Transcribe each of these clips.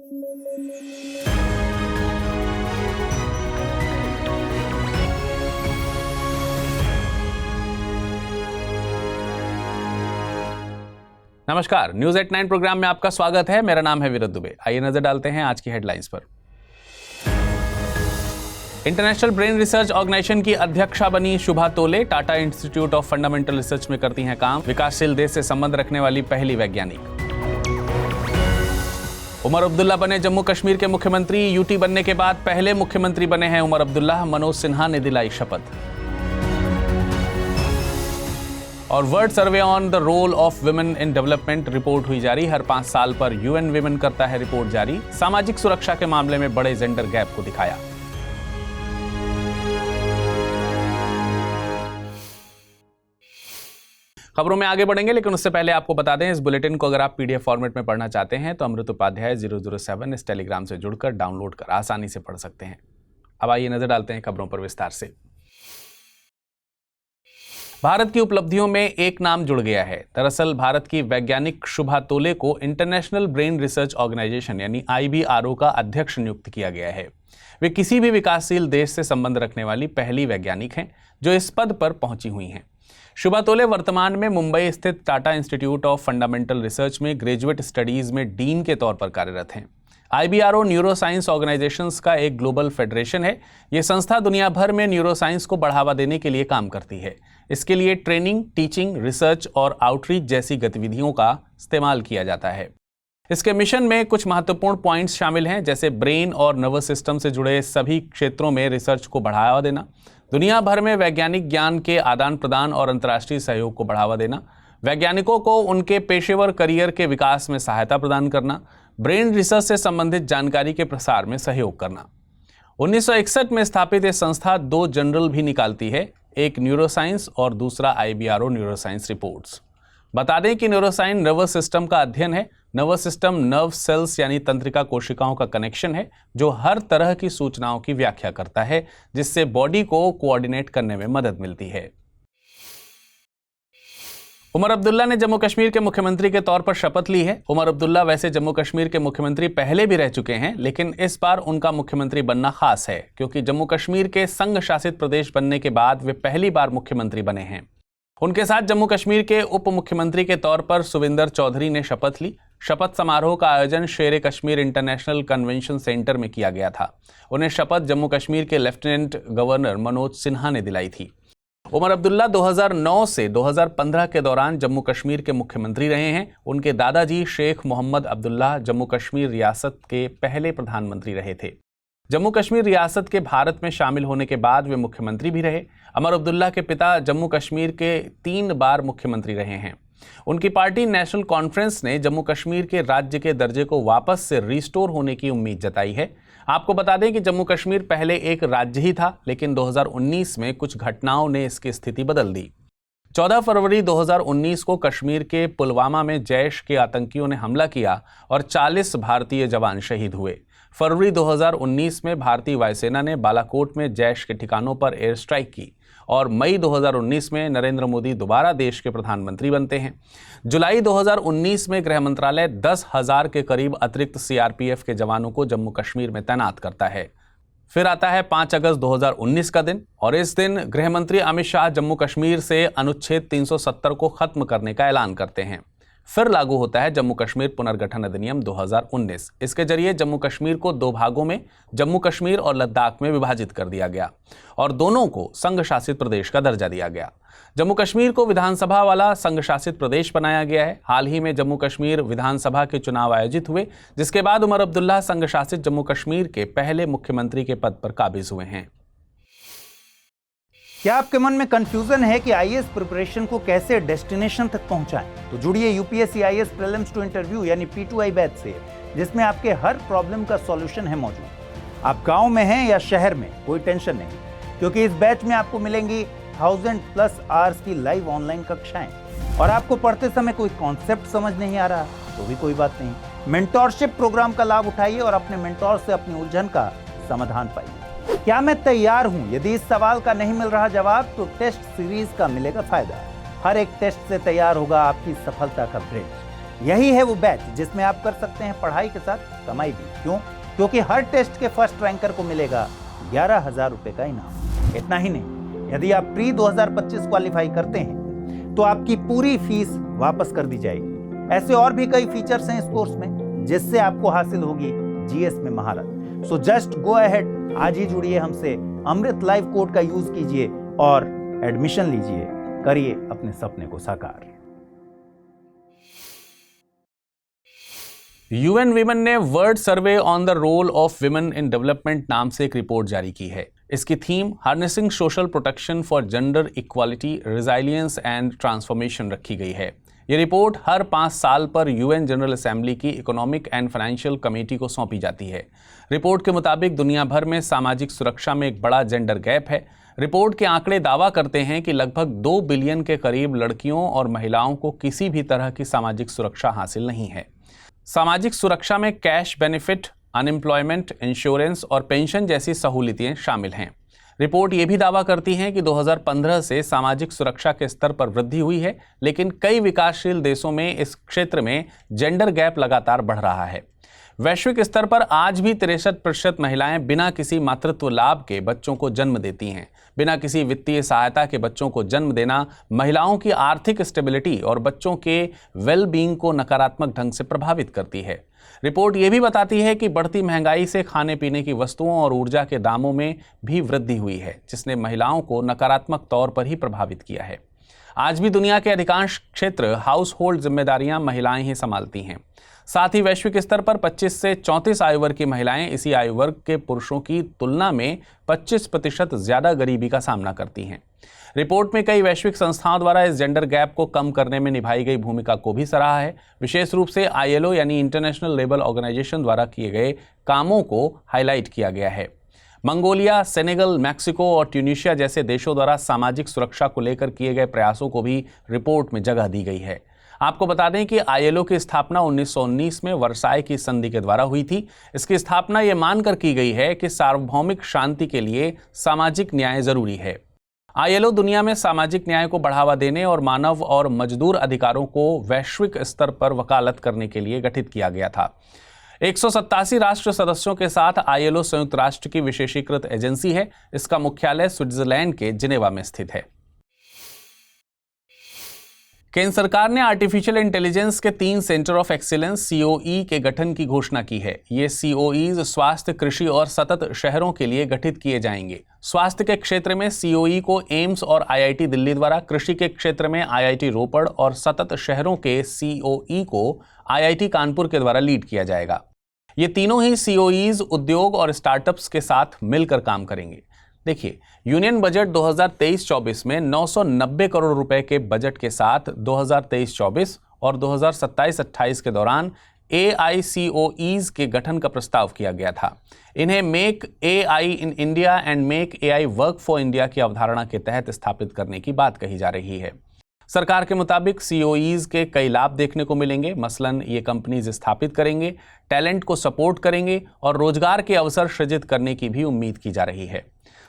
नमस्कार, news at 9 programme में आपका स्वागत है। मेरा नाम है विरत दुबे। आइए नजर डालते हैं आज की हेडलाइंस पर। इंटरनेशनल ब्रेन रिसर्च ऑर्गेनाइजेशन की अध्यक्षा बनी शुभा तोले। Tata institute of fundamental research में करती हैं काम। विकासशील देश से संबंध रखने वाली पहली वैज्ञानिक। उमर अब्दुल्ला बने जम्मू कश्मीर के मुख्यमंत्री। यूटी बनने के बाद पहले मुख्यमंत्री बने हैं उमर अब्दुल्ला। मनोज सिन्हा ने दिलाई शपथ। और world survey on the role of women in development report हुई जारी। हर 5 साल पर यूएन विमेन करता है रिपोर्ट जारी। सामाजिक सुरक्षा के मामले में बड़े जेंडर गैप को दिखाया। खबरों में आगे बढ़ेंगे, लेकिन उससे पहले आपको बता दें, इस बुलेटिन को अगर आप पीडीएफ फॉर्मेट में पढ़ना चाहते हैं तो अमृत उपाध्याय 007 इस टेलीग्राम से जुड़कर डाउनलोड कर आसानी से पढ़ सकते हैं। अब आइए नजर डालते हैं खबरों पर विस्तार से। भारत की उपलब्धियों में एक नाम जुड़ गया है। दरअसल भारत की वैज्ञानिक शुभा तोले को इंटरनेशनल ब्रेन रिसर्च ऑर्गेनाइजेशन यानी IBRO का अध्यक्ष नियुक्त किया गया है। वे किसी भी विकासशील देश से संबंध रखने वाली पहली वैज्ञानिक हैं जो इस पद पर पहुंची हुई हैं। शुभा तोले वर्तमान में मुंबई स्थित Tata institute of fundamental research में ग्रेजुएट स्टडीज में डीन के तौर पर कार्यरत हैं। IBRO न्यूरोसाइंस ऑर्गेनाइजेशंस का एक ग्लोबल फेडरेशन है। ये संस्था दुनिया भर में न्यूरोसाइंस को बढ़ावा देने के लिए काम करती है। इसके लिए ट्रेनिंग, टीचिंग, रिसर्च और आउटरीच जैसी गतिविधियों का इस्तेमाल किया जाता है। इसके मिशन में कुछ महत्वपूर्ण पॉइंट्स शामिल हैं, जैसे ब्रेन और नर्वस सिस्टम से जुड़े सभी क्षेत्रों में रिसर्च को बढ़ावा देना, दुनिया भर में वैज्ञानिक ज्ञान के आदान प्रदान और अंतर्राष्ट्रीय सहयोग को बढ़ावा देना, वैज्ञानिकों को उनके पेशेवर करियर के विकास में सहायता प्रदान करना, ब्रेन रिसर्च से संबंधित जानकारी के प्रसार में सहयोग करना। 1961 में स्थापित यह संस्था 2 जर्नल भी निकालती है, एक न्यूरोसाइंस और दूसरा IBRO न्यूरोसाइंस रिपोर्ट्स। बता दें कि न्यूरोसाइंस नर्वस सिस्टम का अध्ययन है। नर्वस सिस्टम नर्व सेल्स यानी तंत्रिका कोशिकाओं का कनेक्शन है जो हर तरह की सूचनाओं की व्याख्या करता है, जिससे बॉडी को कोऑर्डिनेट करने में मदद मिलती है। उमर अब्दुल्ला ने जम्मू कश्मीर के मुख्यमंत्री के तौर पर शपथ ली है। उमर अब्दुल्ला वैसे जम्मू कश्मीर के मुख्यमंत्री पहले भी रह चुके हैं, लेकिन इस बार उनका मुख्यमंत्री बनना खास है क्योंकि जम्मू कश्मीर के संघ शासित प्रदेश बनने के बाद वे पहली बार मुख्यमंत्री बने हैं। उनके साथ जम्मू कश्मीर के उप मुख्यमंत्री के तौर पर सुविंदर चौधरी ने शपथ ली। शपथ समारोह का आयोजन शेर कश्मीर इंटरनेशनल कन्वेंशन सेंटर में किया गया था। उन्हें शपथ जम्मू कश्मीर के लेफ्टिनेंट गवर्नर मनोज सिन्हा ने दिलाई थी। उमर अब्दुल्ला 2009 से 2015 के दौरान जम्मू कश्मीर के मुख्यमंत्री रहे हैं। उनके दादाजी शेख मोहम्मद अब्दुल्ला जम्मू कश्मीर रियासत के पहले प्रधानमंत्री रहे थे। जम्मू कश्मीर रियासत के भारत में शामिल होने के बाद वे मुख्यमंत्री भी रहे। उमर अब्दुल्ला के पिता जम्मू कश्मीर के 3 बार मुख्यमंत्री रहे हैं। उनकी पार्टी नेशनल कॉन्फ्रेंस ने जम्मू कश्मीर के राज्य के दर्जे को वापस से रिस्टोर होने की उम्मीद जताई है। आपको बता दें कि जम्मू कश्मीर पहले एक राज्य ही था, लेकिन 2019 में कुछ घटनाओं ने इसकी स्थिति बदल दी। 14 फरवरी 2019 को कश्मीर के पुलवामा में जैश के आतंकियों ने हमला किया और 40 भारतीय जवान शहीद हुए। फरवरी 2019 में भारतीय वायुसेना ने बालाकोट में जैश के ठिकानों पर एयर स्ट्राइक की और मई 2019 में नरेंद्र मोदी दोबारा देश के प्रधानमंत्री बनते हैं। जुलाई 2019 में गृह मंत्रालय 10,000 के करीब अतिरिक्त CRPF के जवानों को जम्मू कश्मीर में तैनात करता है। फिर आता है 5 अगस्त 2019 का दिन और इस दिन गृह मंत्री अमित शाह जम्मू कश्मीर से अनुच्छेद 370 को खत्म करने का ऐलान करते हैं। फिर लागू होता है जम्मू कश्मीर पुनर्गठन अधिनियम 2019। इसके जरिए जम्मू कश्मीर को 2 भागों में जम्मू कश्मीर और लद्दाख में विभाजित कर दिया गया और दोनों को संघ शासित प्रदेश का दर्जा दिया गया। जम्मू कश्मीर को विधानसभा वाला संघ शासित प्रदेश बनाया गया है। हाल ही में जम्मू कश्मीर विधानसभा के चुनाव आयोजित हुए, जिसके बाद उमर अब्दुल्ला संघ शासित जम्मू कश्मीर के पहले मुख्यमंत्री के पद पर काबिज हुए हैं। क्या आपके मन में कंफ्यूजन है कि IAS प्रिपरेशन को कैसे डेस्टिनेशन तक पहुंचाएं? तो जुड़िए UPSC IAS prelims to interview यानी P2I बैच से, जिसमें आपके हर प्रॉब्लम का सॉल्यूशन है मौजूद। आप गांव में हैं या शहर में, कोई टेंशन नहीं, क्योंकि इस बैच में आपको मिलेंगी 1000+ आवर्स की लाइव ऑनलाइन कक्षाएं। और आपको पढ़ते समय कोई कॉन्सेप्ट समझ नहीं आ रहा तो भी कोई बात नहीं, मेंटोरशिप प्रोग्राम का लाभ उठाइए और अपने मेंटोर से अपनी उलझन का समाधान पाइए। क्या मैं तैयार हूं? यदि इस सवाल का नहीं मिल रहा जवाब तो टेस्ट सीरीज का मिलेगा फायदा। हर एक टेस्ट से तैयार होगा आपकी सफलता का ब्रिज। यही है वो बैच जिसमें आप कर सकते हैं पढ़ाई के साथ कमाई भी। क्यों? क्योंकि हर टेस्ट के फर्स्ट रैंकर को मिलेगा 11,000 रुपए का इनाम। इतना ही नहीं, यदि आप प्री 2025 क्वालिफाई करते हैं तो आपकी पूरी फीस वापस कर दी जाएगी। ऐसे और भी कई फीचर्स हैं इस कोर्स में जिससे आपको हासिल होगी जीएस में महारत। सो जस्ट गो अहेड, आज ही जुड़िए हमसे, अमृत लाइव कोड का यूज कीजिए और एडमिशन लीजिए, करिए अपने सपने को साकार। यूएन वीमेन ने world survey on the role of women in development नाम से एक रिपोर्ट जारी की है। इसकी theme harnessing social protection for gender equality, resilience and transformation रखी गई है। ये रिपोर्ट हर 5 साल पर यूएन जनरल असेंबली की इकोनॉमिक एंड फाइनेंशियल कमेटी को सौंपी जाती है। रिपोर्ट के मुताबिक दुनिया भर में सामाजिक सुरक्षा में एक बड़ा जेंडर गैप है। रिपोर्ट के आंकड़े दावा करते हैं कि लगभग 2 बिलियन के करीब लड़कियों और महिलाओं को किसी भी तरह की सामाजिक सुरक्षा हासिल नहीं है। सामाजिक सुरक्षा में कैश बेनिफिट, अनएम्प्लॉयमेंट इंश्योरेंस और पेंशन जैसी सहूलियतें शामिल हैं। रिपोर्ट ये भी दावा करती है कि 2015 से सामाजिक सुरक्षा के स्तर पर वृद्धि हुई है, लेकिन कई विकासशील देशों में इस क्षेत्र में जेंडर गैप लगातार बढ़ रहा है। वैश्विक स्तर पर आज भी 63% महिलाएं बिना किसी मातृत्व लाभ के बच्चों को जन्म देती हैं। बिना किसी वित्तीय सहायता के बच्चों को जन्म देना महिलाओं की आर्थिक स्टेबिलिटी और बच्चों के वेल बीइंग को नकारात्मक ढंग से प्रभावित करती है। रिपोर्ट ये भी बताती है कि बढ़ती महंगाई से खाने पीने की वस्तुओं और ऊर्जा के दामों में भी वृद्धि हुई है, जिसने महिलाओं को नकारात्मक तौर पर ही प्रभावित किया है। आज भी दुनिया के अधिकांश क्षेत्र हाउस होल्ड जिम्मेदारियां महिलाएं ही संभालती हैं। साथ ही वैश्विक स्तर पर 25 से 34 आयु वर्ग की महिलाएं इसी आयु वर्ग के पुरुषों की तुलना में 25% ज्यादा गरीबी का सामना करती हैं। रिपोर्ट में कई वैश्विक संस्थाओं द्वारा इस जेंडर गैप को कम करने में निभाई गई भूमिका को भी सराहा है। विशेष रूप से ILO यानी इंटरनेशनल लेबर ऑर्गेनाइजेशन द्वारा किए गए कामों को हाईलाइट किया गया है। मंगोलिया, सेनेगल, मैक्सिको और ट्यूनीशिया जैसे देशों द्वारा सामाजिक सुरक्षा को लेकर किए गए प्रयासों को भी रिपोर्ट में जगह दी गई है। आपको बता दें कि ILO की स्थापना 1919 में वर्साई की संधि के द्वारा हुई थी। इसकी स्थापना ये मानकर की गई है कि सार्वभौमिक शांति के लिए सामाजिक न्याय जरूरी है। ILO दुनिया में सामाजिक न्याय को बढ़ावा देने और मानव और मजदूर अधिकारों को वैश्विक स्तर पर वकालत करने के लिए गठित किया गया था। 187 राष्ट्र सदस्यों के साथ ILO संयुक्त राष्ट्र की विशेषीकृत एजेंसी है। इसका मुख्यालय स्विट्जरलैंड के जिनेवा में स्थित है। केंद्र सरकार ने आर्टिफिशियल इंटेलिजेंस के 3 सेंटर ऑफ एक्सीलेंस COE के गठन की घोषणा की है। ये COEs स्वास्थ्य, कृषि और सतत शहरों के लिए गठित किए जाएंगे। स्वास्थ्य के क्षेत्र में COE को एम्स और IIT दिल्ली द्वारा, कृषि के क्षेत्र में IIT रोपड़ और सतत शहरों के COE को IIT कानपुर के द्वारा लीड किया जाएगा। ये तीनों ही COEs उद्योग और स्टार्टअप्स के साथ मिलकर काम करेंगे। देखिए, यूनियन बजट 2023-24 में 990 करोड़ रुपए के बजट के साथ 2023-24 और 2027-28 के दौरान AICOEs के गठन का प्रस्ताव किया गया था। इन्हें make AI in India and make AI work for India की अवधारणा के तहत स्थापित करने की बात कही जा रही है। सरकार के मुताबिक COEs के कई लाभ देखने को मिलेंगे। मसलन ये कंपनीज स्थापित करेंगे, टैलेंट को सपोर्ट करेंगे और रोजगार के अवसर सृजित करने की भी उम्मीद की जा रही है।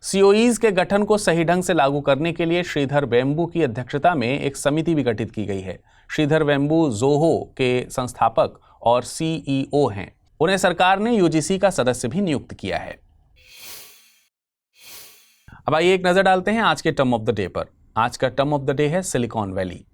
COEs के गठन को सही ढंग से लागू करने के लिए श्रीधर वेम्बू की अध्यक्षता में एक समिति भी गठित की गई है। श्रीधर वेम्बू जोहो के संस्थापक और CEO हैं। उन्हें सरकार ने UGC का सदस्य भी नियुक्त किया है। अब आइए एक नजर डालते हैं आज के टर्म ऑफ द डे पर। आज का टर्म ऑफ द डे है सिलिकॉन वैली।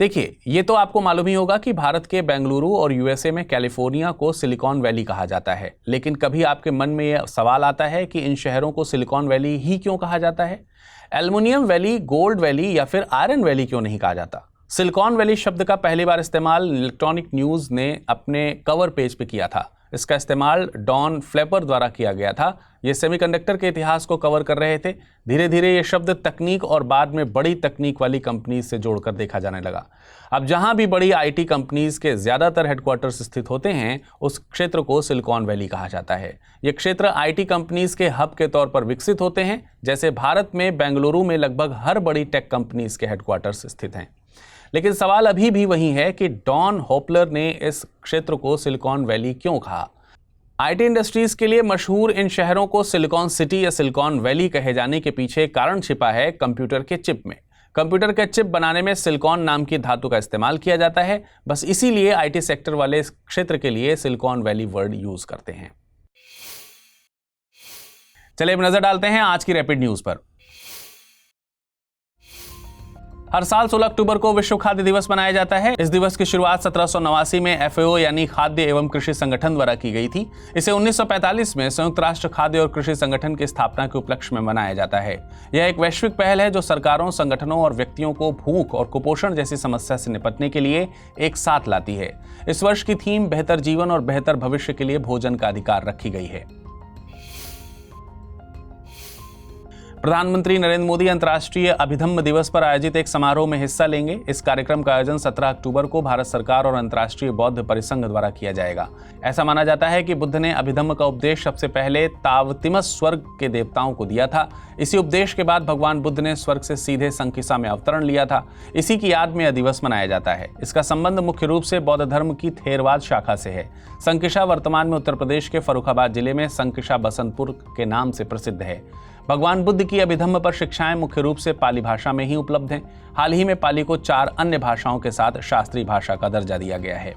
देखिए, ये तो आपको मालूम ही होगा कि भारत के बेंगलुरु और USA में कैलिफोर्निया को सिलिकॉन वैली कहा जाता है। लेकिन कभी आपके मन में यह सवाल आता है कि इन शहरों को सिलिकॉन वैली ही क्यों कहा जाता है? एल्युमिनियम वैली, गोल्ड वैली या फिर आयरन वैली क्यों नहीं कहा जाता? सिलिकॉन वैली शब्द का पहली बार इस्तेमाल इलेक्ट्रॉनिक न्यूज़ ने अपने कवर पेज पे किया था। इसका इस्तेमाल डॉन फ्लेपर द्वारा किया गया था। ये सेमीकंडक्टर के इतिहास को कवर कर रहे थे। धीरे धीरे ये शब्द तकनीक और बाद में बड़ी तकनीक वाली कंपनीज से जोड़कर देखा जाने लगा। अब जहां भी बड़ी IT कंपनीज के ज़्यादातर हेडक्वार्टर्स स्थित होते हैं, उस क्षेत्र को सिलिकॉन वैली कहा जाता है। ये क्षेत्र IT कंपनीज के हब के तौर पर विकसित होते हैं। जैसे भारत में बेंगलुरु में लगभग हर बड़ी टेक कंपनीज के हेडक्वार्टर्स स्थित हैं। लेकिन सवाल अभी भी वही है कि डॉन होपलर ने इस क्षेत्र को सिलिकॉन वैली क्यों कहा? IT इंडस्ट्रीज के लिए मशहूर इन शहरों को सिलिकॉन सिटी या सिलिकॉन वैली कहे जाने के पीछे कारण छिपा है कंप्यूटर के चिप में। कंप्यूटर के चिप बनाने में सिलिकॉन नाम की धातु का इस्तेमाल किया जाता है। बस इसीलिए आईटी सेक्टर वाले इस क्षेत्र के लिए सिलिकॉन वैली वर्ड यूज करते हैं। चलिए अब नजर डालते हैं आज की रैपिड न्यूज पर। हर साल 16 अक्टूबर को विश्व खाद्य दिवस मनाया जाता है। इस दिवस की शुरुआत 1789 में एफएओ यानी खाद्य एवं कृषि संगठन द्वारा की गई थी। इसे 1945 में संयुक्त राष्ट्र खाद्य और कृषि संगठन की स्थापना के उपलक्ष्य में मनाया जाता है। यह एक वैश्विक पहल है जो सरकारों, संगठनों और व्यक्तियों को भूख और कुपोषण जैसी समस्या से निपटने के लिए एक साथ लाती है। इस वर्ष की थीम बेहतर जीवन और बेहतर भविष्य के लिए भोजन का अधिकार रखी गई है। प्रधानमंत्री नरेंद्र मोदी अंतर्राष्ट्रीय अभिधम्म दिवस पर आयोजित एक समारोह में हिस्सा लेंगे। इस कार्यक्रम का आयोजन 17 अक्टूबर को भारत सरकार और अंतर्राष्ट्रीय बौद्ध परिसंघ द्वारा किया जाएगा। ऐसा माना जाता है कि बुद्ध ने अभिधम्म का उपदेश सबसे पहले तावतिमस स्वर्ग के देवताओं को दिया था। इसी उपदेश के बाद भगवान बुद्ध ने स्वर्ग से सीधे संकिसा में अवतरण लिया था। इसी की याद में यह दिवस मनाया जाता है। इसका संबंध मुख्य रूप से बौद्ध धर्म की थेरवाद शाखा से है। संकिसा वर्तमान में उत्तर प्रदेश के फर्रुखाबाद जिले में संकिसा बसंतपुर के नाम से प्रसिद्ध है। भगवान बुद्ध की अभिधम्म पर शिक्षाएं मुख्य रूप से पाली भाषा में ही उपलब्ध हैं। हाल ही में पाली को 4 अन्य भाषाओं के साथ शास्त्रीय भाषा का दर्जा दिया गया है।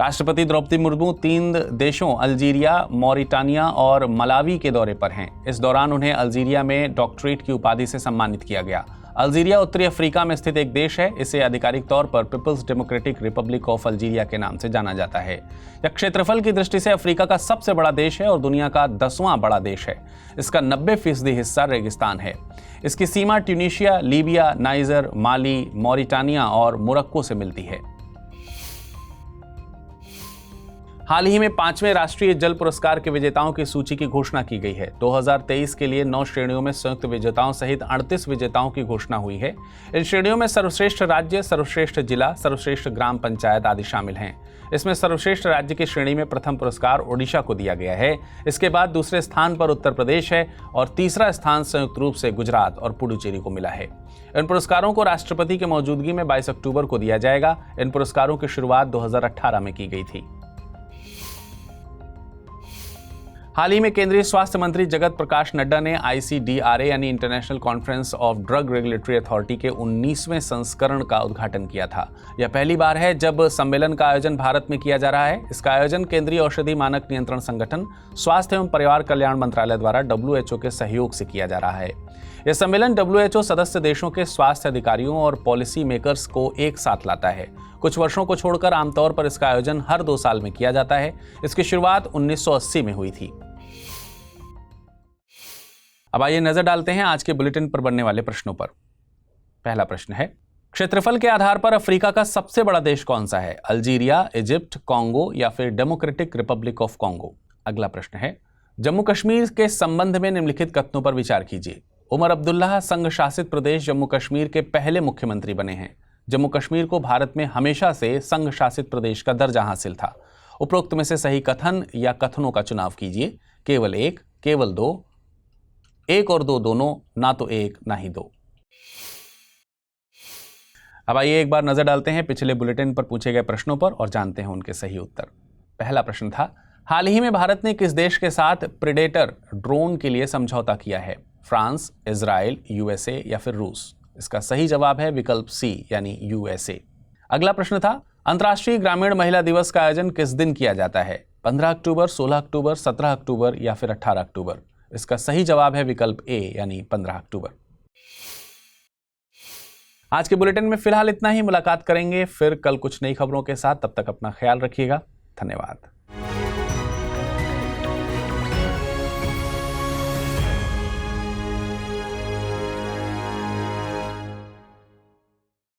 राष्ट्रपति द्रौपदी मुर्मू 3 देशों अल्जीरिया, मॉरिटानिया और मलावी के दौरे पर हैं। इस दौरान उन्हें अल्जीरिया में डॉक्टरेट की उपाधि से सम्मानित किया गया। अल्जीरिया उत्तरी अफ्रीका में स्थित एक देश है। इसे आधिकारिक तौर पर People's Democratic Republic of Algeria के नाम से जाना जाता है। यह क्षेत्रफल की दृष्टि से अफ्रीका का सबसे बड़ा देश है और दुनिया का 10वां बड़ा देश है। इसका 90% हिस्सा रेगिस्तान है। इसकी सीमा ट्यूनीशिया, लीबिया, नाइजर, माली, मॉरिटानिया और मोरक्को से मिलती है। हाल ही में 5वें राष्ट्रीय जल पुरस्कार के विजेताओं की सूची की घोषणा की गई है। 2023 के लिए 9 श्रेणियों में संयुक्त विजेताओं सहित 38 विजेताओं की घोषणा हुई है। इन श्रेणियों में सर्वश्रेष्ठ राज्य, सर्वश्रेष्ठ जिला, सर्वश्रेष्ठ ग्राम पंचायत आदि शामिल हैं। इसमें सर्वश्रेष्ठ राज्य की श्रेणी में प्रथम पुरस्कार ओडिशा को दिया गया है। इसके बाद दूसरे स्थान पर उत्तर प्रदेश है और तीसरा स्थान संयुक्त रूप से गुजरात और पुडुचेरी को मिला है। इन पुरस्कारों को राष्ट्रपति की मौजूदगी में 22 अक्टूबर को दिया जाएगा। इन पुरस्कारों की शुरुआत 2018 में की गई थी। हाल ही में केंद्रीय स्वास्थ्य मंत्री जगत प्रकाश नड्डा ने ICDRA यानी international conference of drug regulatory authority के 19वें संस्करण का उद्घाटन किया था। यह पहली बार है जब सम्मेलन का आयोजन भारत में किया जा रहा है। इसका आयोजन केंद्रीय औषधि मानक नियंत्रण संगठन, स्वास्थ्य एवं परिवार कल्याण मंत्रालय द्वारा WHO के सहयोग से किया जा रहा है। यह सम्मेलन WHO सदस्य देशों के स्वास्थ्य अधिकारियों और पॉलिसी मेकर्स को एक साथ लाता है। कुछ वर्षों को छोड़कर आमतौर पर इसका आयोजन हर 2 साल में किया जाता है। इसकी शुरुआत 1980 में हुई थी। अब आइए नजर डालते हैं आज के बुलेटिन पर बनने वाले प्रश्नों पर। पहला प्रश्न है, क्षेत्रफल के आधार पर अफ्रीका का सबसे बड़ा देश कौन सा है? अल्जीरिया, इजिप्ट, कांगो या फिर डेमोक्रेटिक रिपब्लिक ऑफ कांगो? अगला प्रश्न है, जम्मू कश्मीर के संबंध में निम्नलिखित कथनों पर विचार कीजिए। उमर अब्दुल्ला संघ शासित प्रदेश जम्मू कश्मीर के पहले मुख्यमंत्री बने हैं। जम्मू कश्मीर को भारत में हमेशा से संघ शासित प्रदेश का दर्जा हासिल था। उपरोक्त में से सही कथन या कथनों का चुनाव कीजिए। केवल 1, केवल 2, 1 और 2 दोनों, ना तो 1 ना ही 2। अब आइए एक बार नजर डालते हैं पिछले बुलेटिन पर पूछे गए प्रश्नों पर और जानते हैं उनके सही उत्तर। पहला प्रश्न था, हाल ही में भारत ने किस देश के साथ प्रेडेटर ड्रोन के लिए समझौता किया है? फ्रांस, इजराइल, USA या फिर रूस? इसका सही जवाब है विकल्प C यानी USA। अगला प्रश्न था, अंतर्राष्ट्रीय ग्रामीण महिला दिवस का आयोजन किस दिन किया जाता है? 15 अक्टूबर, 16 अक्टूबर, 17 अक्टूबर या फिर 18 अक्टूबर? इसका सही जवाब है विकल्प A यानी 15 अक्टूबर। आज के बुलेटिन में फिलहाल इतना ही। मुलाकात करेंगे फिर कल कुछ नई खबरों के साथ। तब तक अपना ख्याल रखिएगा। धन्यवाद।